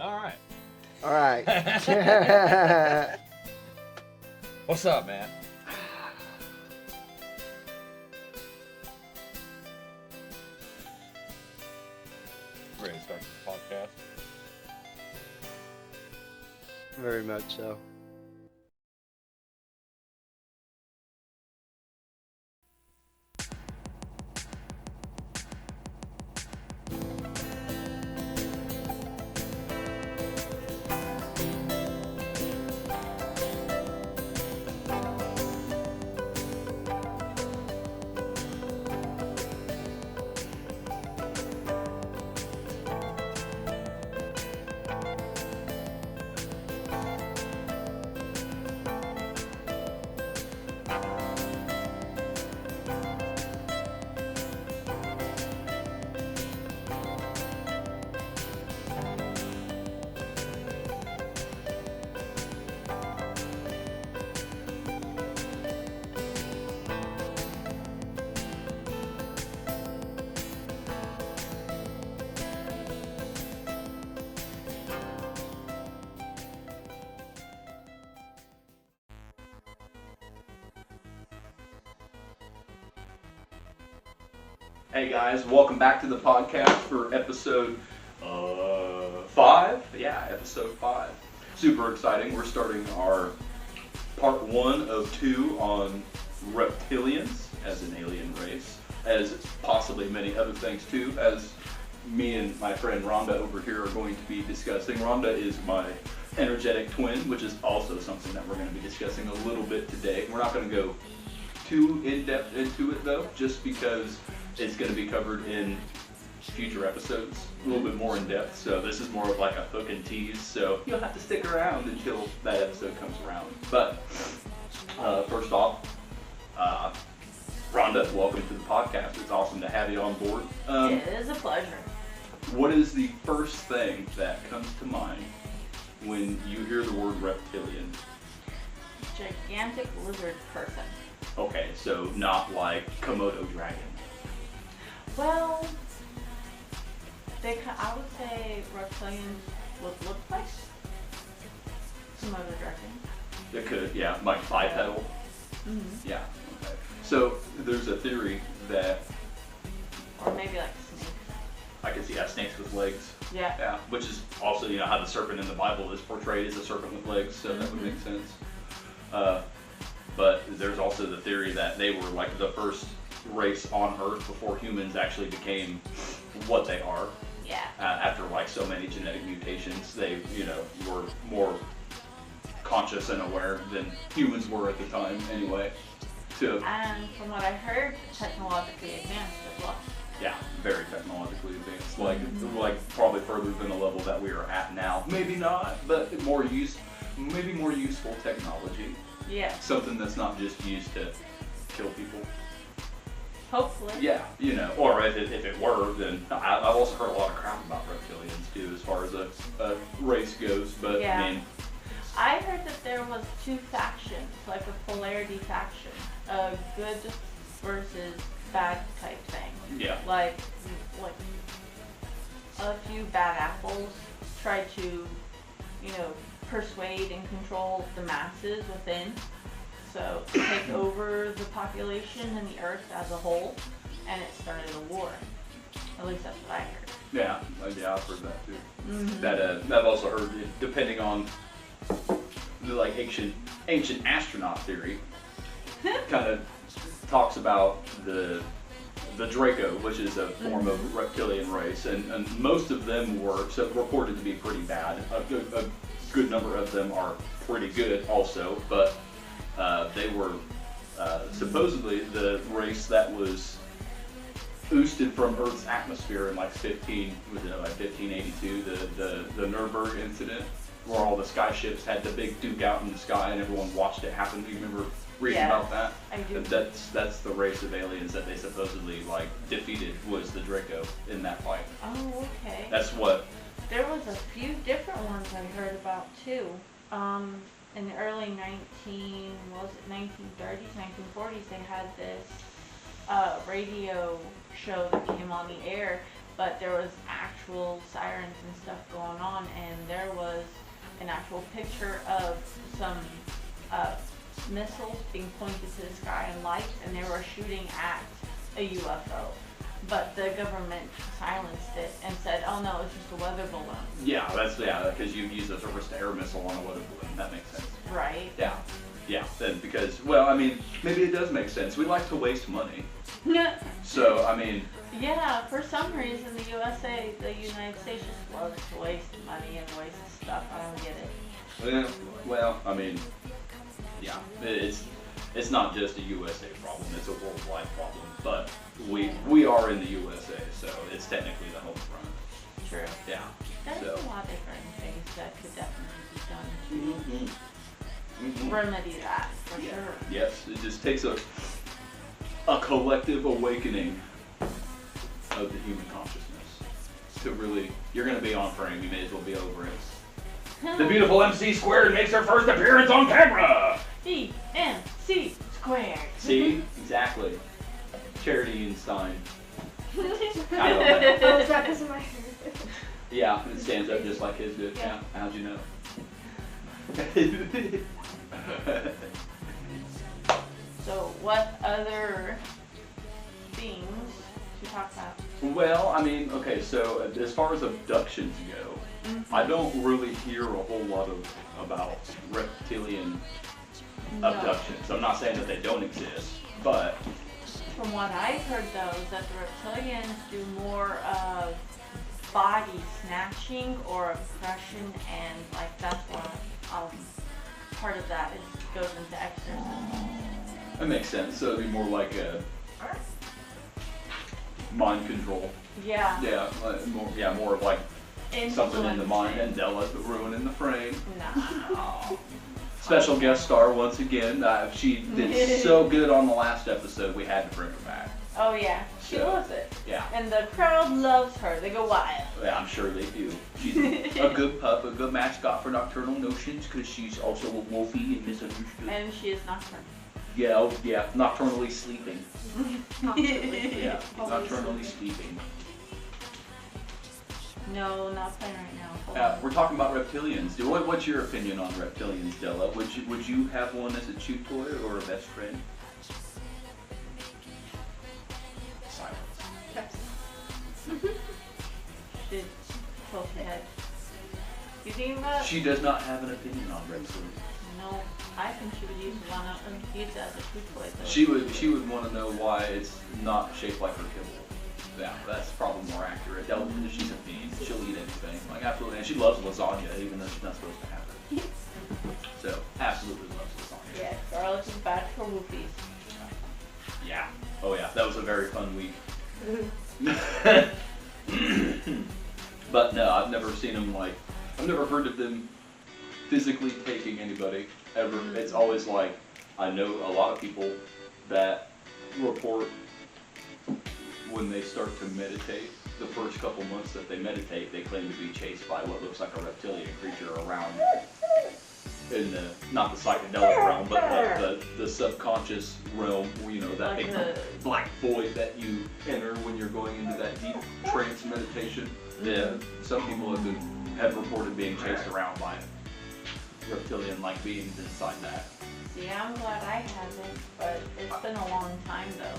All right. All right. What's up, man? Ready to start this podcast? Very much so. Hey guys, welcome back to the podcast for episode 5. Yeah, episode 5. Super exciting. We're starting our part 1 of 2 on reptilians as an alien race, as possibly many other things too, as me and my friend Rhonda over here are going to be discussing. Rhonda is my energetic twin, which is also something that we're going to be discussing a little bit today. We're not going to go too in-depth into it though, just because it's going to be covered in future episodes, a little bit more in depth. So this is more of like a hook and tease. So you'll have to stick around until that episode comes around. But first off, Rhonda, welcome to the podcast. It's awesome to have you on board. It is a pleasure. What is the first thing that comes to mind when you hear the word reptilian? Gigantic lizard person. Okay, so not like Komodo dragon. Well, I would say reptilians would look like some other dragon. It could, yeah, like bipedal. Mm-hmm. Yeah. Okay. So there's a theory that Or maybe like snakes. I can see snakes with legs. Yeah. Yeah, which is also how the serpent in the Bible is portrayed as a serpent with legs, so that would make sense. But there's also the theory that they were like the first race on Earth before humans actually became what they are. Yeah. After like so many genetic mutations, they were more conscious and aware than humans were at the time anyway. So And from what I heard, technologically advanced as well. yeah, very technologically advanced, like probably further than the level that we are at now. Maybe not, but maybe more useful technology. Yeah. Something that's not just used to kill people. Hopefully. Yeah, or if it were, then I've also heard a lot of crap about reptilians too, as far as a race goes. But Yeah. I mean, I heard that there was 2 factions, like a polarity faction, a good versus bad type thing. yeah, Like a few bad apples try to, persuade and control the masses within. So take over the population and the earth as a whole, and it started a war. At least that's what I heard. yeah, I've heard that too. Mm-hmm. That I've also heard, depending on the like ancient astronaut theory, kind of talks about the Draco, which is a form of reptilian race, and most of them were reported to be pretty bad. A good number of them are pretty good also, but they were supposedly the race that was ousted from Earth's atmosphere in like 1582, the Nuremberg incident, where all the sky ships had the big duke out in the sky and everyone watched it happen. Do you remember reading about that? I do. That's the race of aliens that they supposedly like defeated, was the Draco in that fight. Oh, okay. That's what. There was a few different ones I heard about too. In the early 1930s, 1940s, they had this radio show that came on the air, but there was actual sirens and stuff going on, and an actual picture of some missiles being pointed to the sky in lights, and they were shooting at a UFO. But the government silenced it and said, "Oh no, it's just a weather balloon." Yeah, because you use a surface to air missile on a weather balloon. That makes sense. Right. Yeah. Then because, well, I mean, maybe it does make sense. We like to waste money. So, I mean. Yeah, for some reason the United States just loves to waste money and waste stuff. I don't get it. Well, I mean, yeah, it's not just a USA problem, it's a worldwide problem, but we are in the USA, so it's technically the home front. True. Yeah. There's So. a lot of different things that could definitely be done to remedy that, for sure. Yes, it just takes a collective awakening of the human consciousness to really, you're going to be on frame, you may as well be over it. The beautiful MC Squared makes her first appearance on camera! EMC Squared. See? Exactly. Charity Einstein. I don't know. Oh, is that because of my hair? Yeah, it stands up just like his did. Yeah. How'd you know? So what other things to talk about? Well, I mean, okay, so as far as abductions go, I don't really hear a whole lot about reptilian abductions. I'm not saying that they don't exist, but From what I've heard though, is that the reptilians do more of body snatching or oppression, and like that's what part of that goes into exorcism. that makes sense. So it'd be more like a mind control. Yeah. Yeah, more of like something in the mind and Della ruining the frame. No. Special guest star once again. She did so good on the last episode, we had to bring her back. Oh yeah, she So, loves it. Yeah. And the crowd loves her. They go wild. Yeah, I'm sure they do. She's a good pup, a good mascot for Nocturnal Notions, because she's also a wolfie and misunderstood. And she is nocturnal. Yeah, nocturnally sleeping. Yeah, Always nocturnally sleeping. No, not playing right now. Hold on. We're talking about reptilians. What's your opinion on reptilians, Della? Would you have one as a chew toy or a best friend? Silence. She tilts her head. You think about? She does not have an opinion on reptilians. No, I think she would use one of them. Use it as a food toy. Though. She would want to know why it's not shaped like her kibble. Yeah, that's probably more accurate. Della, she's a fiend. She'll eat anything. Like, absolutely. And she loves lasagna, even though she's not supposed to have it. So, absolutely loves lasagna. Yeah, garlic is bad for whoopies. Yeah. Oh, yeah. That was a very fun week. But no, I've never seen them, like, I've never heard of them physically taking anybody, ever. It's always like, I know a lot of people that report when they start to meditate, the first couple months that they meditate, they claim to be chased by what looks like a reptilian creature around in the, not the psychedelic realm, but the subconscious realm, you know, that Like big the- black void that you enter when you're going into that deep trance meditation. Yeah, some people have reported being chased around by reptilian-like beings inside that. See, I'm glad I haven't, but it's been a long time though.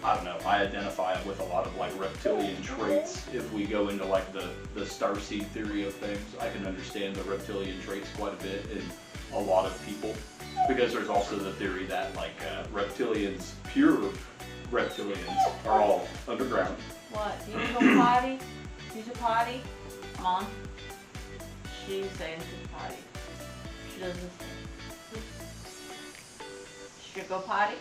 I don't know, I identify with a lot of like reptilian traits. If we go into like the starseed theory of things, I can understand the reptilian traits quite a bit in a lot of people. Because there's also the theory that like reptilians, pure reptilians, are all underground. What? Do you need to go potty? Use a potty? Come on. She's saying she's potty. She doesn't say. She should go potty?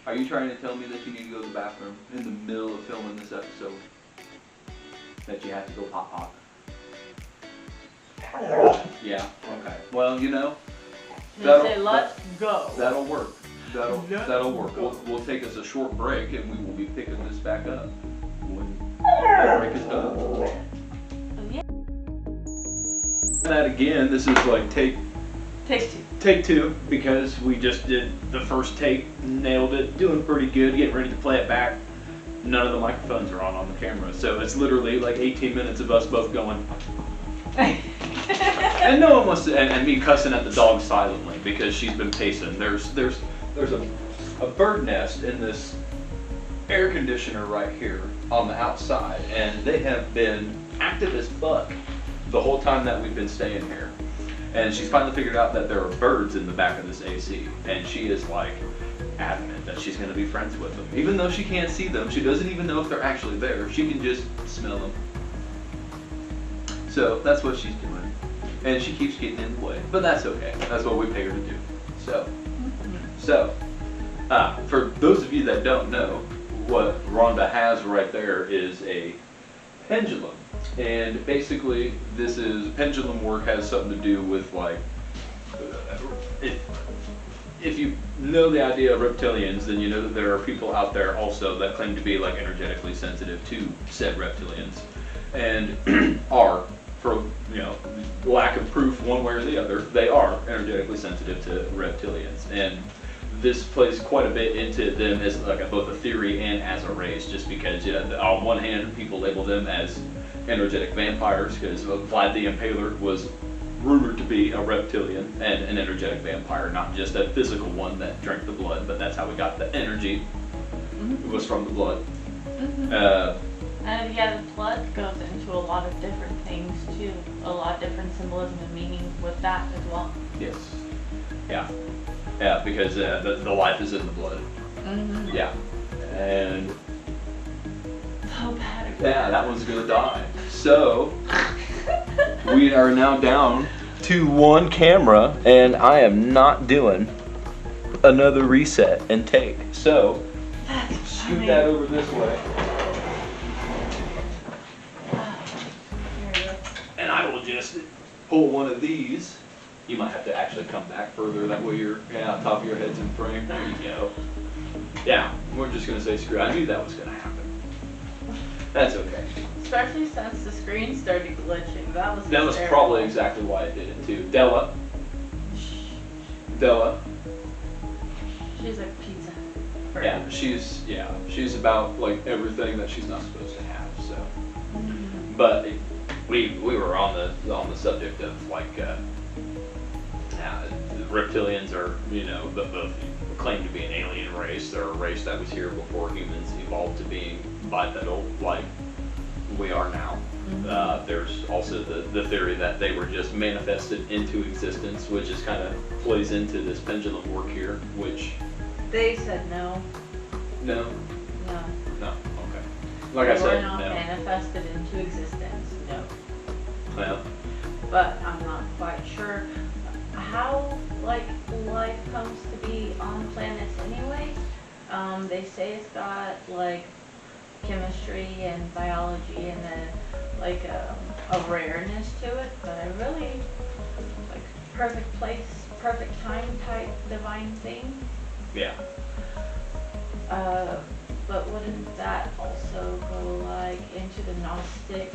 Are you trying to tell me that you need to go to the bathroom in the middle of filming this episode? That you have to go pop pop? Yeah, okay. Well, you know, They say, let's go. that'll work. That'll work. We'll take us a short break and we will be picking this back up when that break is done. Oh, yeah. That again, this is like take two, because we just did the first take, nailed it, doing pretty good, getting ready to play it back. None of the microphones are on the camera, so it's literally like 18 minutes of us both going. And no one wants to, and me cussing at the dog silently because she's been pacing. There's a bird nest in this air conditioner right here on the outside, and they have been active as fuck the whole time that we've been staying here. And she's finally figured out that there are birds in the back of this AC, and she is like adamant that she's gonna be friends with them. Even though she can't see them, she doesn't even know if they're actually there. She can just smell them. So that's what she's doing. And she keeps getting in the way, but that's okay. That's what we pay her to do. So, for those of you that don't know, what Rhonda has right there is a pendulum. And basically, this is pendulum work has something to do with like, if you know the idea of reptilians, then you know that there are people out there also that claim to be like energetically sensitive to said reptilians, and are, for lack of proof one way or the other, they are energetically sensitive to reptilians. And this plays quite a bit into them as like both a theory and as a race, just because on one hand people label them as energetic vampires because Vlad the Impaler was rumored to be a reptilian and an energetic vampire, not just a physical one that drank the blood, but that's how we got the energy. It was from the blood. And yeah, the blood goes into a lot of different things too. A lot of different symbolism and meaning with that as well. Yes. Yeah, because the life is in the blood. Mm-hmm. Yeah. And So bad. yeah, that one's gonna die. So we are now down to one camera, and I am not doing another reset and take. So scoot that over this way. And I will just pull one of these. You might have to actually come back further, that way your top of your head's in frame. There you go. Yeah, we're just gonna say screw it. I knew that was gonna happen. That's okay. Especially since the screen started glitching. That was That was terrible. probably exactly why I did it too. Della. She's like pizza. For Yeah, everything. she's about like everything that she's not supposed to have. So, but we were on the subject of like the reptilians are the claim to be an alien race. They're a race that was here before humans evolved to being bipedal like we are now. There's also the theory that they were just manifested into existence, which is kind of plays into this pendulum work here, which They said no. no, No. okay. Like I They said, were not no. manifested into existence. No. Well, But I'm not quite sure how like life comes to be on planets anyway. They say it's got like chemistry and biology and then like a rareness to it, but I really like perfect place, perfect time type divine thing. yeah. But wouldn't that also go like into the Gnostics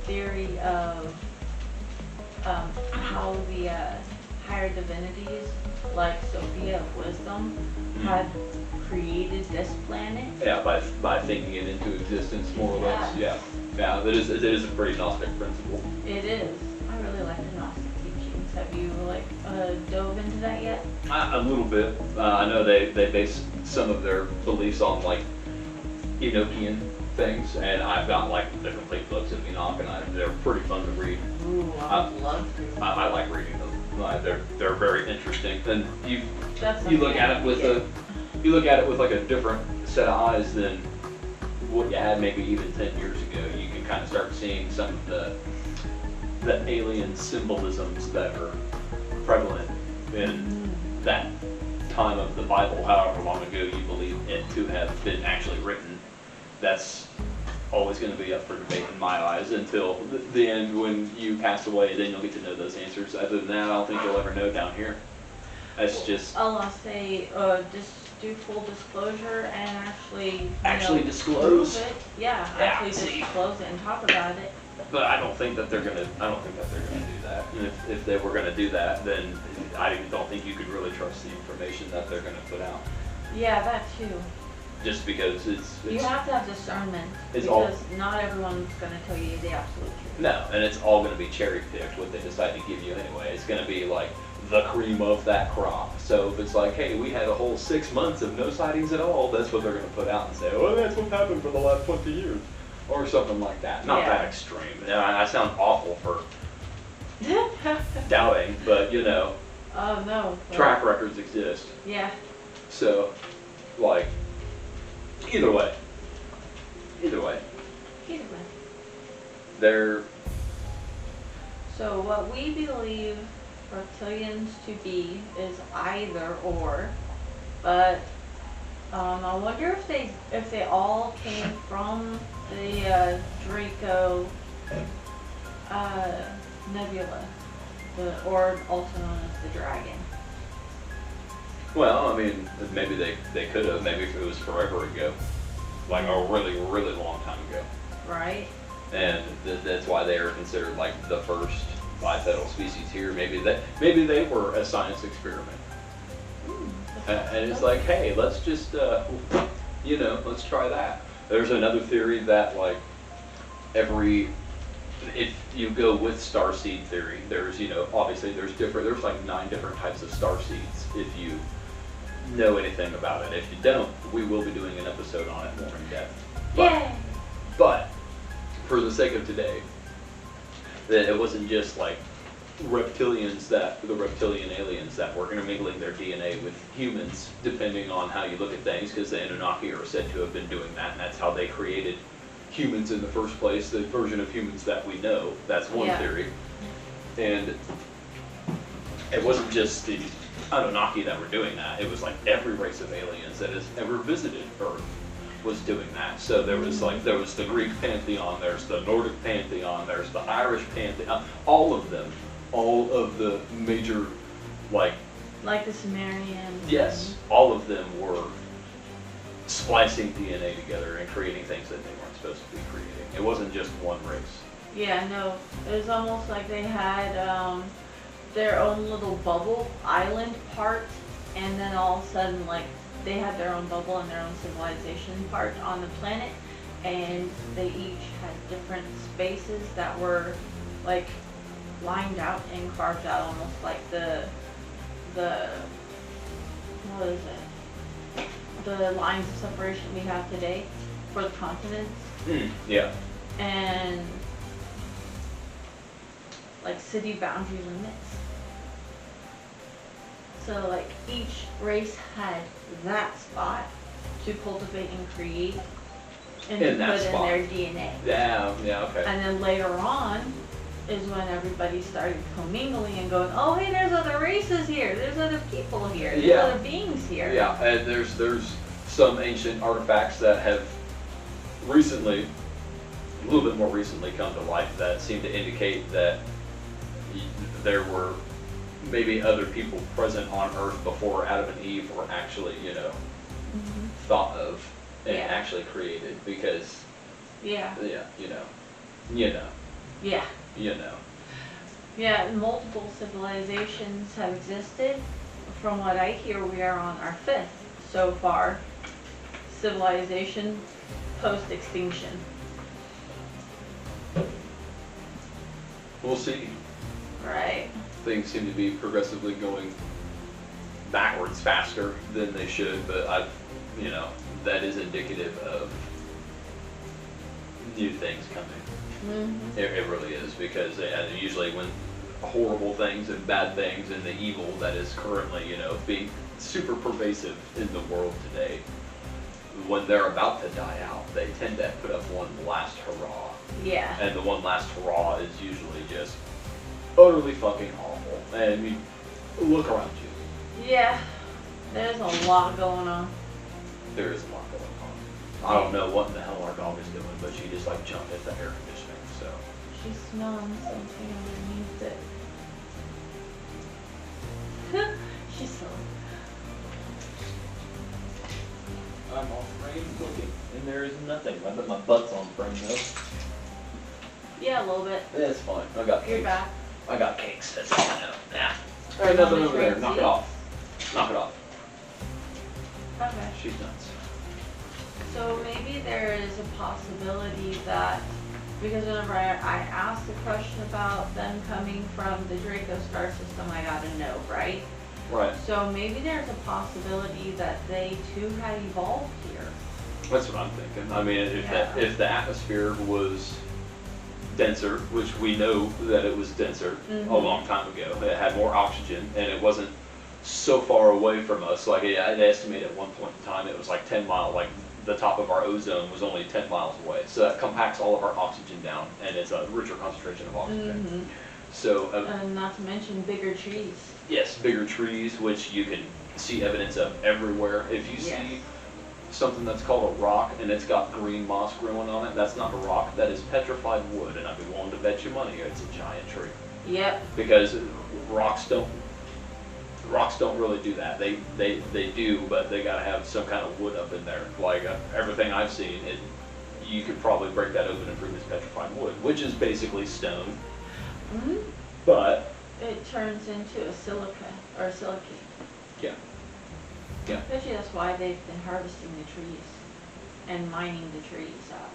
theory of how the higher divinities, like Sophia of Wisdom, had created this planet? Yeah, by thinking it into existence, more or less. Yeah, it is a pretty Gnostic principle. It is. I really like the Gnostic teachings. Have you like dove into that yet? A little bit. I know they base some of their beliefs on like Enochian things, and I've got like the complete books of Enoch, and they're pretty fun to read. Ooh, I would love to. I like reading them. They're very interesting, and you That's look at it with like a different set of eyes than what you had maybe even 10 years ago. You can kind of start seeing some of the alien symbolisms that are prevalent in that time of the Bible, however long ago you believe it to have been actually written. That's always going to be up for debate in my eyes until the end when you pass away. Then you'll get to know those answers. Other than that, I don't think you'll ever know down here. That's just I'll say, just do full disclosure and actually disclose. prove it. Yeah, Yeah, actually see. disclose it and talk about it. But I don't think that they're gonna do that. And if they were gonna do that, then I don't think you could really trust the information that they're gonna put out. Yeah, that too. just because You have to have discernment it's because not everyone's going to tell you the absolute truth. no, and it's all going to be cherry picked what they decide to give you anyway. It's going to be like the cream of that crop. So if it's like, hey, we had a whole 6 months of no sightings at all, that's what they're going to put out and say, oh, that's what happened for the last 20 years. Or something like that. Not Yeah. that extreme. Now, I sound awful for doubting, but you know, Oh, no. but- track records exist. Yeah. So, like, either way, Either way. they're, So what we believe reptilians to be is either or, but I wonder if they all came from the Draco Nebula, or also known as the Dragon. well, I mean, maybe they could have, maybe if it was forever ago, like a really, really long time ago. Right? And that's why they are considered like the first bipedal species here. Maybe they were a science experiment. And it's like, hey, let's just, let's try that. There's another theory that, like, if you go with starseed theory, there's, obviously there's like 9 different types of starseeds if you know anything about it. If you don't, we will be doing an episode on it more in depth. But, for the sake of today, that it wasn't just like reptilians the reptilian aliens that were intermingling their DNA with humans, depending on how you look at things, because the Anunnaki are said to have been doing that, and that's how they created humans in the first place, the version of humans that we know. That's one theory. And it wasn't just the Anunnaki that were doing that, it was like every race of aliens that has ever visited Earth was doing that. So there was the Greek pantheon, there's the Nordic pantheon, there's the Irish pantheon, all of the major, like the Sumerians. Yes, all of them were splicing DNA together and creating things that they weren't supposed to be creating. It wasn't just one race. Yeah, no. It was almost like they had their own little bubble island part, and then all of a sudden, like, they had their own bubble and their own civilization part on the planet, and they each had different spaces that were, like, lined out and carved out, almost like the what is it? The lines of separation we have today for the continents. Yeah. And like city boundary limits. So like each race had that spot to cultivate and create and In to that put spot. in their DNA. Yeah, okay. And then later on is when everybody started commingling and going, oh hey, there's other races here, there's other people here, there's Yeah. other beings here. Yeah, and there's some ancient artifacts that have recently, a little bit more recently, come to light that seem to indicate that there were maybe other people present on Earth before Adam and Eve were actually, thought of and actually created, because Yeah. Yeah, multiple civilizations have existed. From what I hear, we are on our 5th so far civilization post-extinction. We'll see. Right. Things seem to be progressively going backwards faster than they should, but that is indicative of new things coming. It really is, because usually when horrible things and bad things and the evil that is currently, being super pervasive in the world today, when they're about to die out, they tend to put up one last hurrah. Yeah. And the one last hurrah is usually just utterly fucking awful. And I mean, look around you. Yeah. There's a lot going on. There is a lot going on. I don't know what in the hell our dog is doing, but she just like jumped at the air conditioning, so. She's smelling something underneath it. She's so. I'm on frame looking, and there is nothing. I bet my butt's on frame though. Yeah, a little bit. It's fine. I got You're cakes. back. I got cakes. That's all I know. Yeah. There ain't nothing over there. Knock it off. Knock it off. Okay. She's nuts. So maybe there is a possibility that, because whenever I asked the question about them coming from the Draco star system, I got a no, right? Right. So maybe there's a possibility that they too had evolved here. That's what I'm thinking. I mean, Yeah. if the atmosphere was denser, which we know that it was denser a long time ago, it had more oxygen, and it wasn't so far away from us. Like, I'd estimate at one point in time it was like 10 miles, like the top of our ozone was only 10 miles away. So that compacts all of our oxygen down, and it's a richer concentration of oxygen. So, And not to mention bigger trees. yes, bigger trees, which you can see evidence of everywhere. If you Yes. see something that's called a rock and it's got green moss growing on it, that's not a rock, that is petrified wood, and I'd be willing to bet you money it's a giant tree. Yep. Because rocks don't really do that. They do, but they gotta have some kind of wood up in there. Like everything I've seen, you could probably break that open and prove it's petrified wood, which is basically stone. But It turns into a silica or a silicate. yeah, yeah. Especially that's why they've been harvesting the trees and mining the trees out.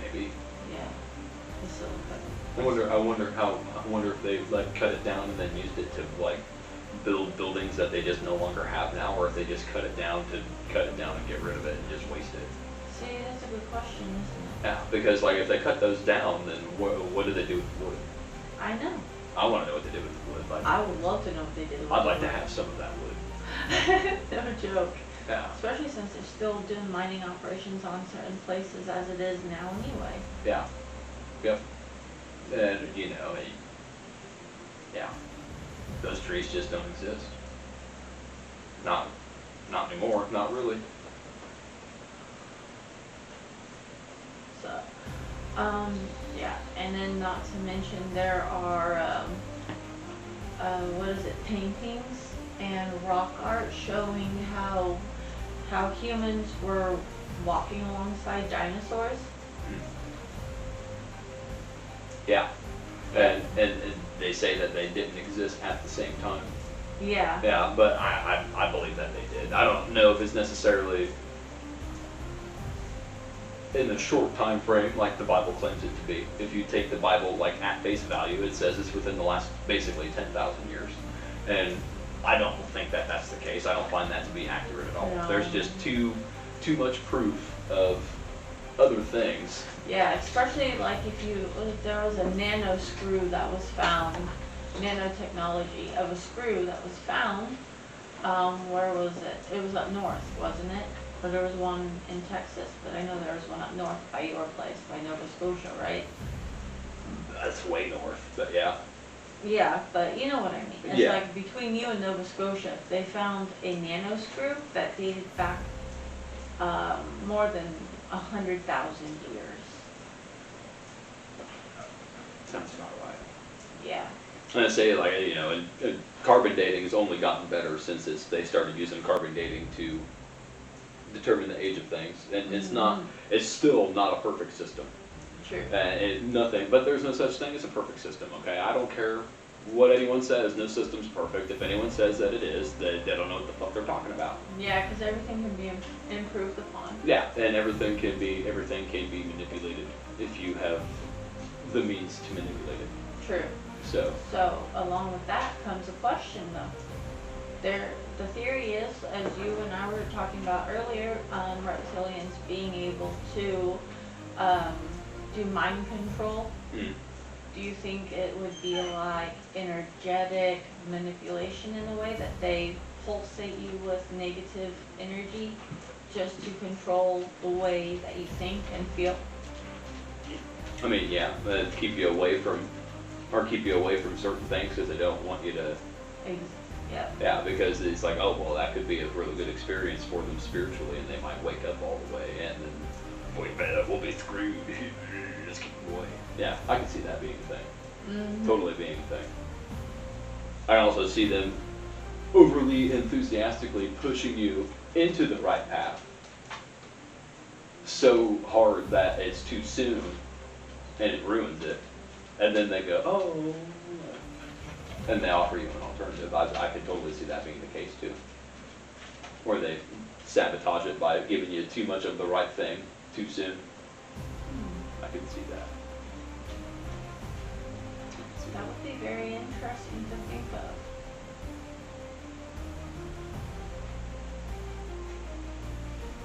Maybe. Yeah, the silica. I wonder if they like cut it down and then used it to like build buildings that they just no longer have now, or if they just cut it down and get rid of it and just waste it. See, that's a good question, isn't it? Yeah, because like if they cut those down, then what do they do with the wood? I know. I want to know what they did with the wood. Like, I would love to know what they did with I'd the like to wood. have some of that wood. No joke. Yeah, Especially since they're still doing mining operations on certain places as it is now anyway. yeah, yep. And you know, yeah, those trees just don't exist. Not anymore. Not really. So, yeah, and then not to mention there are, what is it, paintings and rock art showing how humans were walking alongside dinosaurs. Yeah, and they say that they didn't exist at the same time. Yeah. Yeah, but I believe that they did. I don't know if it's necessarily in a short time frame like the Bible claims it to be. If you take the Bible like at face value, it says it's within the last basically 10,000 years. And I don't think that that's the case. I don't find that to be accurate at all. No. There's just too much proof of other things. Yeah, especially like if there was a nano screw that was found, nanotechnology of a screw that was found, where was it? It was up north, wasn't it? Or there was one in Texas, but I know there was one up north by your place, by Nova Scotia, right? That's way north, but yeah. Yeah, but you know what I mean. It's Yeah. like between you and Nova Scotia, they found a nano screw that dated back more than 100,000 years. Sounds about right. Yeah. And I say, like, you know, and carbon dating has only gotten better since they started using carbon dating to determine the age of things. And it's still not a perfect system. True. Nothing, but there's no such thing as a perfect system, okay? I don't care what anyone says, no system's perfect. If anyone says that it is, they don't know what the fuck they're talking about. Yeah, because everything can be improved upon. Yeah, and everything can be manipulated if you have the means to manipulate it. True. So along with that comes a question though. The theory is, as you and I were talking about earlier, reptilians being able to do mind control. Do you think it would be like energetic manipulation in a way that they pulsate you with negative energy just to control the way that you think and feel? I mean, yeah, but keep you away from certain things because they don't want you to. Yeah. Yeah, because it's like, oh, well, that could be a really good experience for them spiritually, and they might wake up all the way, and then we'll be screwed. Just keep them away. Yeah, I can see that being a thing. Totally being a thing. I also see them overly enthusiastically pushing you into the right path so hard that it's too soon, and it ruins it. And then they go, oh, and they offer you an alternative. I could totally see that being the case too. Where they sabotage it by giving you too much of the right thing too soon. I can see that. That would be very interesting to think of.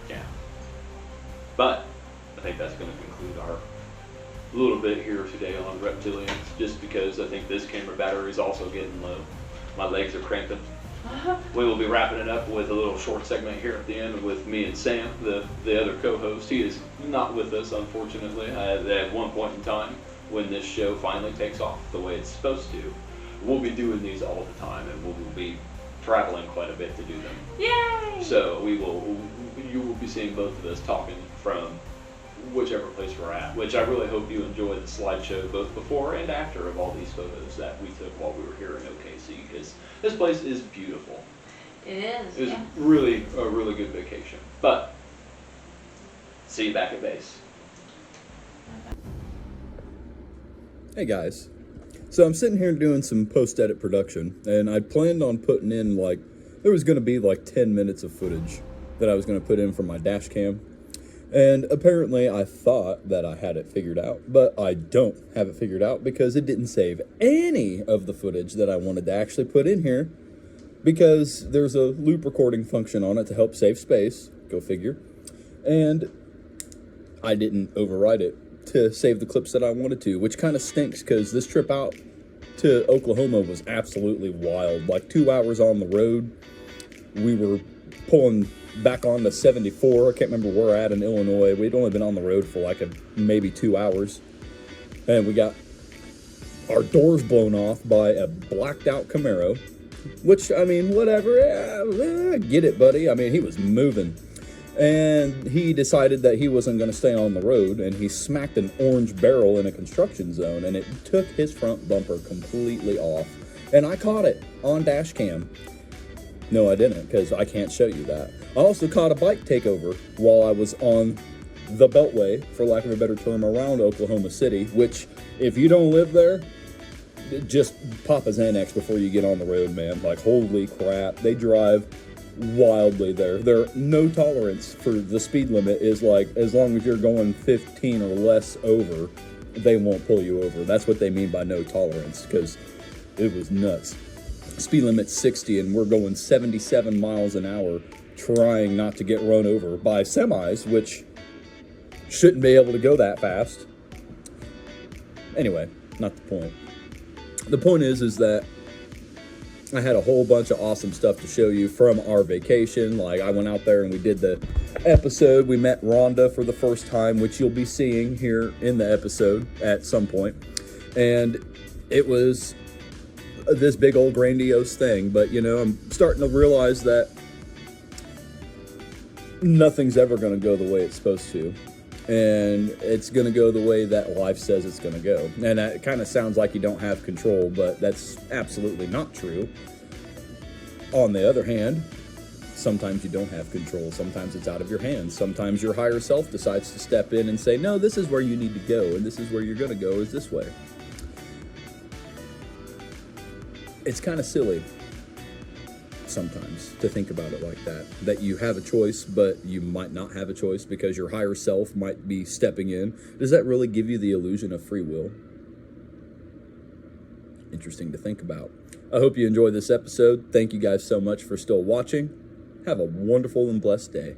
Yeah. But I think that's going to conclude our little bit here today on Reptilians, just because I think this camera battery is also getting low. My legs are cramping. We will be wrapping it up with a little short segment here at the end with me and Sam, the other co-host. He is not with us, unfortunately. At one point in time, when this show finally takes off the way it's supposed to, we'll be doing these all the time, and we'll be traveling quite a bit to do them. Yay! So you will be seeing both of us talking from whichever place we're at, which I really hope you enjoy the slideshow both before and after of all these photos that we took while we were here in OKC, because this place is beautiful. It is. It was Yeah. really a really good vacation. But see you back at base. Hey guys, so I'm sitting here doing some post-edit production, and I planned on putting in there was going to be 10 minutes of footage that I was going to put in from my dash cam, and apparently I thought that I had it figured out, but I don't have it figured out because it didn't save any of the footage that I wanted to actually put in here, because there's a loop recording function on it to help save space, go figure, and I didn't override it to save the clips that I wanted to, which kind of stinks because this trip out to Oklahoma was absolutely wild. 2 hours on the road, we were pulling back on to 74. I can't remember where we're at in Illinois. We'd only been on the road for maybe 2 hours, and we got our doors blown off by a blacked out Camaro, which, I mean, whatever, I get it, buddy. I mean, he was moving. And he decided that he wasn't going to stay on the road, and he smacked an orange barrel in a construction zone, and it took his front bumper completely off. And I caught it on dash cam. No, I didn't, because I can't show you that. I also caught a bike takeover while I was on the Beltway, for lack of a better term, around Oklahoma City, which, if you don't live there, just pop a Xanax before you get on the road, man. Holy crap, they drive wildly there. Their no tolerance for the speed limit is as long as you're going 15 or less over, they won't pull you over. That's what they mean by no tolerance, because it was nuts. Speed limit's 60 and we're going 77 miles an hour trying not to get run over by semis, which shouldn't be able to go that fast. Anyway, not the point. The point is that I had a whole bunch of awesome stuff to show you from our vacation. I went out there and we did the episode. We met Rhonda for the first time, which you'll be seeing here in the episode at some point. And it was this big old grandiose thing. But, I'm starting to realize that nothing's ever going to go the way it's supposed to. And it's going to go the way that life says it's going to go. And that kind of sounds like you don't have control, but that's absolutely not true. On the other hand, sometimes you don't have control. Sometimes it's out of your hands. Sometimes your higher self decides to step in and say, no, this is where you need to go, and this is where you're going to go, is this way. It's kind of silly sometimes to think about it like that you have a choice, but you might not have a choice because your higher self might be stepping in. Does that really give you the illusion of free will? Interesting to think about. I hope you enjoyed this episode. Thank you guys so much for still watching. Have a wonderful and blessed day.